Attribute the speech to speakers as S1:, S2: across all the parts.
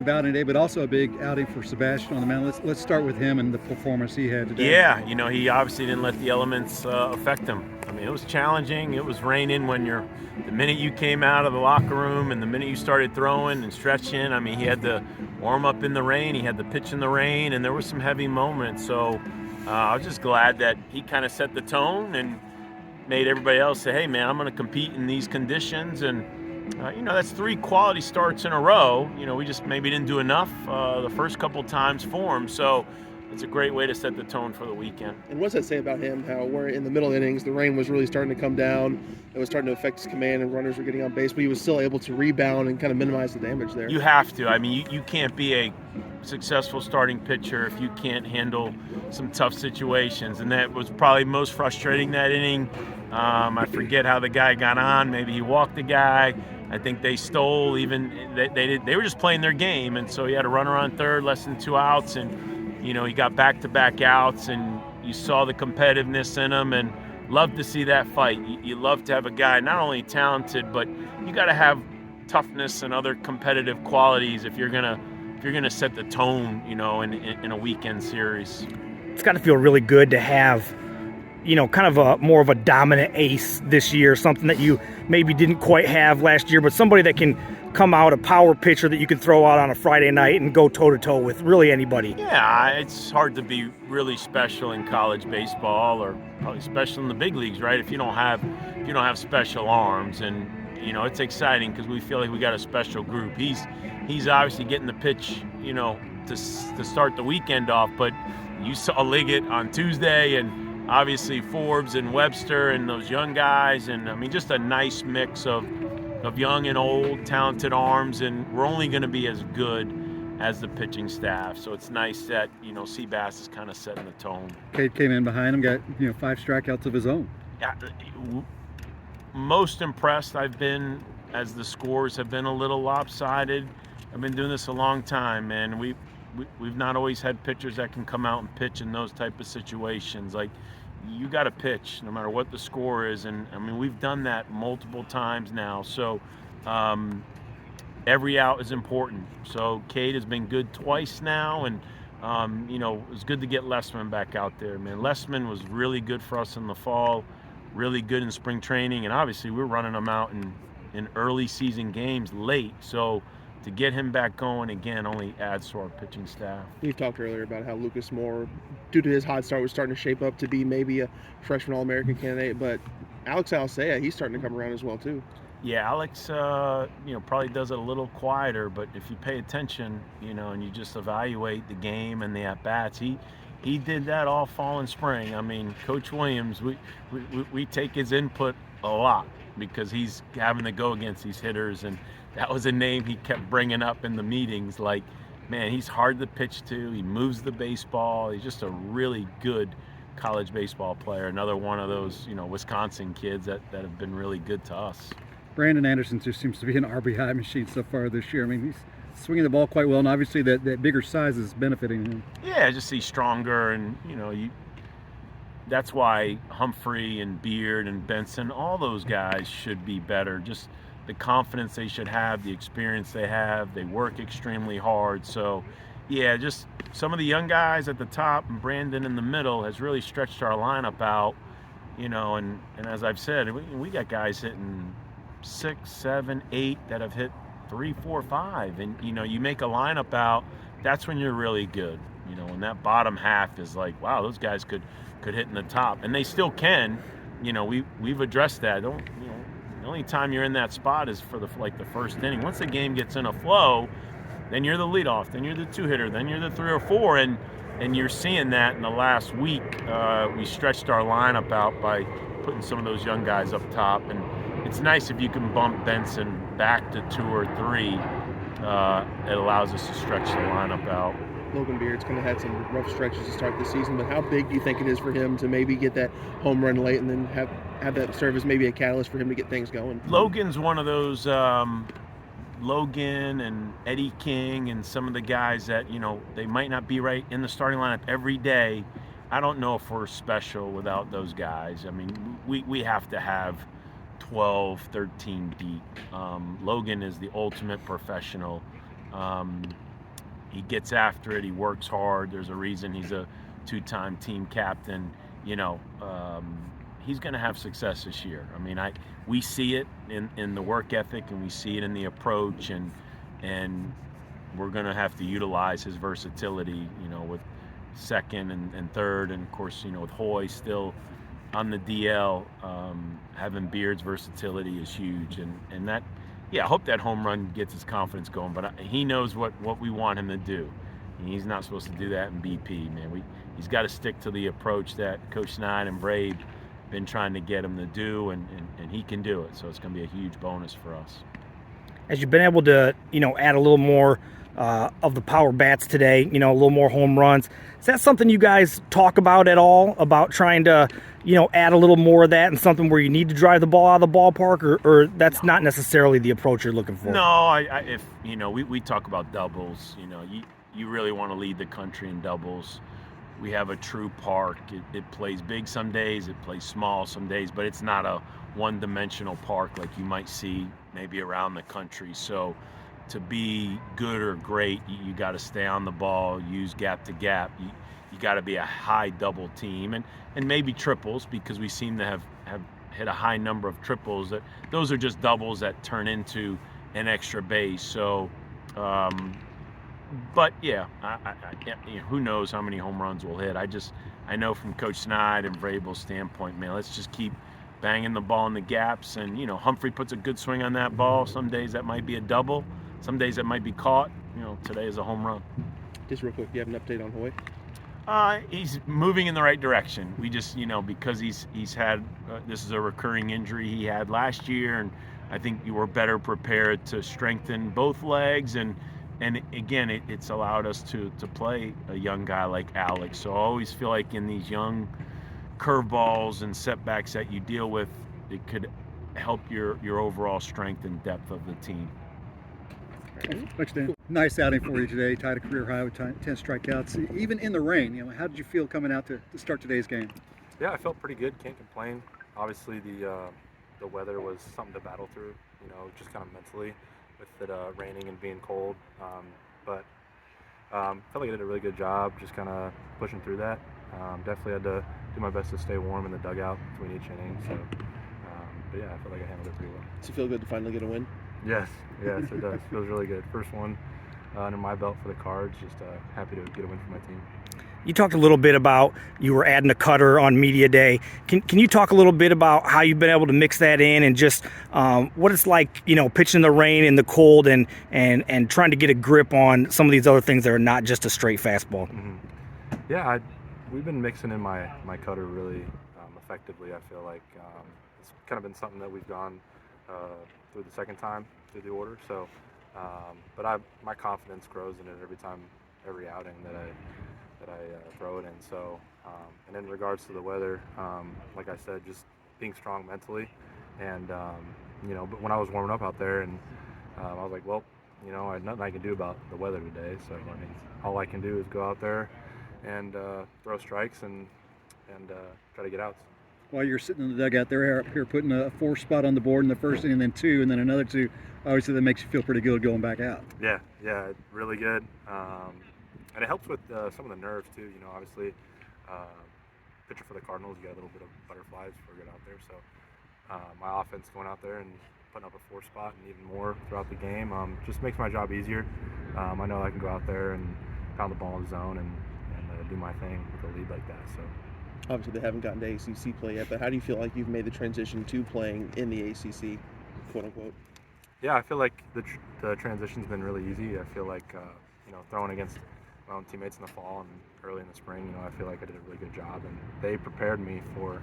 S1: outing today, but also a big outing for Sebastian on the mound. Let's start with him and the performance he had today.
S2: Yeah, he obviously didn't let the elements affect him. I mean, it was challenging. It was raining the minute you came out of the locker room and the minute you started throwing and stretching. I mean, he had to warm up in the rain. He had to pitch in the rain, and there were some heavy moments. So I was just glad that he kind of set the tone and made everybody else say, hey, man, I'm going to compete in these conditions. And, that's 3 quality starts in a row. We just maybe didn't do enough the first couple times for him. So it's a great way to set the tone for the weekend.
S3: And what's that say about him, how we're in the middle innings, the rain was really starting to come down, it was starting to affect his command and runners were getting on base, but he was still able to rebound and kind of minimize the damage there.
S2: You have to. I mean, you can't be a successful starting pitcher if you can't handle some tough situations, and that was probably most frustrating that inning. I forget how the guy got on. Maybe he walked the guy. I think they stole. They were just playing their game, and so he had a runner on third, less than 2 outs, and he got back-to-back outs, and you saw the competitiveness in him, and love to see that fight. You love to have a guy not only talented, but you got to have toughness and other competitive qualities if you're gonna set the tone, in a weekend series.
S4: It's got to feel really good to have, kind of a more of a dominant ace this year, something that you maybe didn't quite have last year, but somebody that can come out, a power pitcher that you can throw out on a Friday night and go toe-to-toe with really anybody.
S2: Yeah, it's hard to be really special in college baseball, or probably special in the big leagues, right? If you don't have special arms, and it's exciting because we feel like we got a special group. He's obviously getting the pitch, to start the weekend off, but you saw Liggett on Tuesday, and obviously Forbes and Webster and those young guys, and I mean just a nice mix of young and old, talented arms, and we're only going to be as good as the pitching staff. So it's nice that, Seabass is kind of setting the tone.
S1: Cade came in behind him, got 5 strikeouts of his own.
S2: Yeah, most impressed I've been as the scores have been a little lopsided. I've been doing this a long time, man. We've not always had pitchers that can come out and pitch in those type of situations. Like, you got to pitch no matter what the score is, and I mean we've done that multiple times now. So every out is important. So Cade has been good twice now, and it was good to get Lessman back out there, man. Lessman was really good for us in the fall, really good in spring training, and obviously we're running him out in early season games late. So to get him back going again only adds to our pitching staff.
S3: You talked earlier about how Lucas Moore, due to his hot start, was starting to shape up to be maybe a freshman All-American candidate, but Alex Alcea, he's starting to come around as well too.
S2: Yeah, Alex, probably does it a little quieter, but if you pay attention, and you just evaluate the game and the at-bats, he did that all fall and spring. I mean, Coach Williams, we take his input a lot because he's having to go against these hitters, and that was a name he kept bringing up in the meetings. Like, man, he's hard to pitch to. He moves the baseball. He's just a really good college baseball player. Another one of those, Wisconsin kids that have been really good to us.
S1: Brandon Anderson just seems to be an RBI machine so far this year. I mean, he's swinging the ball quite well, and obviously that bigger size is benefiting him.
S2: Yeah, just he's stronger, and that's why Humphrey and Beard and Benson, all those guys should be better. Just the confidence they should have, the experience they have, they work extremely hard. So, yeah, just some of the young guys at the top and Brandon in the middle has really stretched our lineup out, and as I've said, we got guys hitting 6, 7, 8 that have hit 3, 4, 5, and you make a lineup out, that's when you're really good. When that bottom half is like, wow, those guys could hit in the top, and they still can. We've addressed that. The only time you're in that spot is for the first inning. Once the game gets in a flow, then you're the leadoff, then you're the 2-hitter, then you're the 3 or 4, and you're seeing that in the last week. We stretched our lineup out by putting some of those young guys up top, and it's nice if you can bump Benson back to 2 or 3. It allows us to stretch the lineup out.
S3: Logan Beard's kind of had some rough stretches to start the season, but how big do you think it is for him to maybe get that home run late and then have that serve as maybe a catalyst for him to get things going?
S2: Logan's one of those, Logan and Eddie King and some of the guys that, they might not be right in the starting lineup every day. I don't know if we're special without those guys. I mean, we have to have 12, 13 deep. Logan is the ultimate professional. he gets after it. He works hard. There's a reason he's a 2-time team captain. He's going to have success this year. I mean, we see it in the work ethic, and we see it in the approach, and we're going to have to utilize his versatility, with second and third, and of course, with Hoy still on the DL, having Beard's versatility is huge, and that, I hope that home run gets his confidence going. But he knows what we want him to do. And he's not supposed to do that in BP, man. He's got to stick to the approach that Coach Snyder and Braid been trying to get him to do, and he can do it. So it's going to be a huge bonus for us.
S4: As you've been able to, add a little more of the power bats today, a little more home runs, is that something you guys talk about at all, about trying to, add a little more of that and something where you need to drive the ball out of the ballpark, or that's not necessarily the approach you're looking for?
S2: No, we talk about doubles. You really want to lead the country in doubles. We have a true park. It plays big some days, it plays small some days, but it's not a one-dimensional park like you might see maybe around the country. So to be good or great, you got to stay on the ball, use gap to gap. You got to be a high double team, and maybe triples, because we seem to have hit a high number of triples. Those are just doubles that turn into an extra base. So but who knows how many home runs we'll hit. I know from Coach Snyder and Vrabel's standpoint, man, let's just keep banging the ball in the gaps. And Humphrey puts a good swing on that ball. Some days that might be a double, some days that might be caught. Today is a home run.
S3: Just real quick, do you have an update on Hoy?
S2: He's moving in the right direction. We just, because he's had this is a recurring injury he had last year, and I think you were better prepared to strengthen both legs, and again, it's allowed us to play a young guy like Alex. So I always feel like in these young curveballs and setbacks that you deal with, it could help your overall strength and depth of the team.
S1: Thanks, Dan. Nice outing for you today. Tied a career high with 10 strikeouts, even in the rain. How did you feel coming out to start today's game?
S5: Yeah, I felt pretty good. Can't complain. Obviously, the weather was something to battle through. Just kind of mentally, with it raining and being cold. But felt like I did a really good job, just kind of pushing through that. Definitely had to do my best to stay warm in the dugout between each inning. So, but yeah, I feel like I handled it pretty well.
S3: Does it feel good to finally get a win?
S5: Yes, it does. Feels really good. First one under my belt for the Cards. Just happy to get a win for my team.
S4: You talked a little bit about you were adding a cutter on media day. Can you talk a little bit about how you've been able to mix that in, and just what it's like, pitching in the rain and the cold, and trying to get a grip on some of these other things that are not just a straight fastball?
S5: Mm-hmm. Yeah, we've been mixing in my cutter really effectively. I feel like it's kind of been something that we've gone through the second time through the order. So, but my confidence grows in it every outing that I throw it in. So, and in regards to the weather, like I said, just being strong mentally, and but when I was warming up out there, and I was like, well, I had nothing I can do about the weather today. So I mean, all I can do is go out there and throw strikes and try to get outs.
S1: While you're sitting in the dugout, they're up here putting a 4 spot on the board in the first inning, and then 2, and then another 2. Obviously, that makes you feel pretty good going back out.
S5: Yeah, really good. And it helps with some of the nerves too. Obviously, pitcher for the Cardinals, you got a little bit of butterflies before you get out there. So my offense going out there and putting up a 4 spot and even more throughout the game just makes my job easier. I know I can go out there and pound the ball in the zone and do my thing with a lead like that. So.
S3: Obviously, they haven't gotten to ACC play yet, but how do you feel like you've made the transition to playing in the ACC, quote unquote?
S5: Yeah, I feel like the transition's been really easy. I feel like throwing against my own teammates in the fall and early in the spring, I feel like I did a really good job, and they prepared me for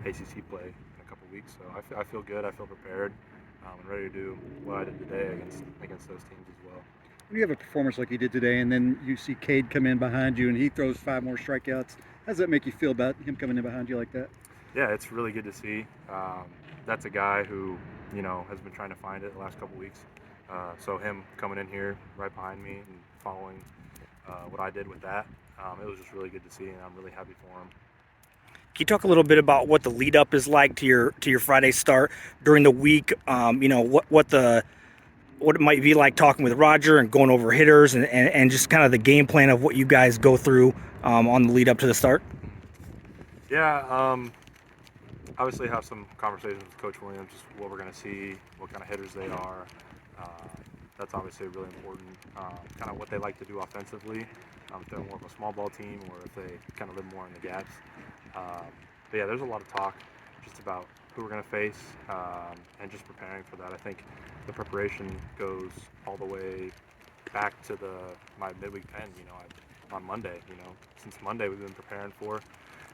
S5: ACC play in a couple weeks. So I feel good. I feel prepared and ready to do what I did today against those teams as well.
S1: When you have a performance like you did today, and then you see Cade come in behind you and he throws 5 more strikeouts, how does that make you feel about him coming in behind you like that?
S5: Yeah, it's really good to see. That's a guy who, has been trying to find it the last couple weeks. So him coming in here right behind me and following what I did with that, it was just really good to see, and I'm really happy for him.
S4: Can you talk a little bit about what the lead up is like to your Friday start during the week? what it might be like talking with Roger and going over hitters and just kind of the game plan of what you guys go through on the lead up to the start?
S5: Yeah, obviously have some conversations with Coach Williams, just what we're going to see, what kind of hitters they are. That's obviously really important. Kind of what they like to do offensively, if they're more of a small ball team or if they kind of live more in the gaps. But yeah, there's a lot of talk just about who we're going to face and just preparing for that. I think the preparation goes all the way back to my midweek pen, on Monday. Since Monday we've been preparing for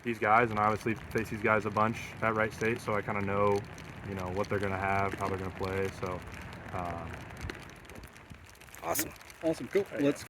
S5: these guys, and I obviously face these guys a bunch at Wright State, so I kind of know, what they're going to have, how they're going to play. So
S4: Awesome.
S1: Awesome. Cool. Let's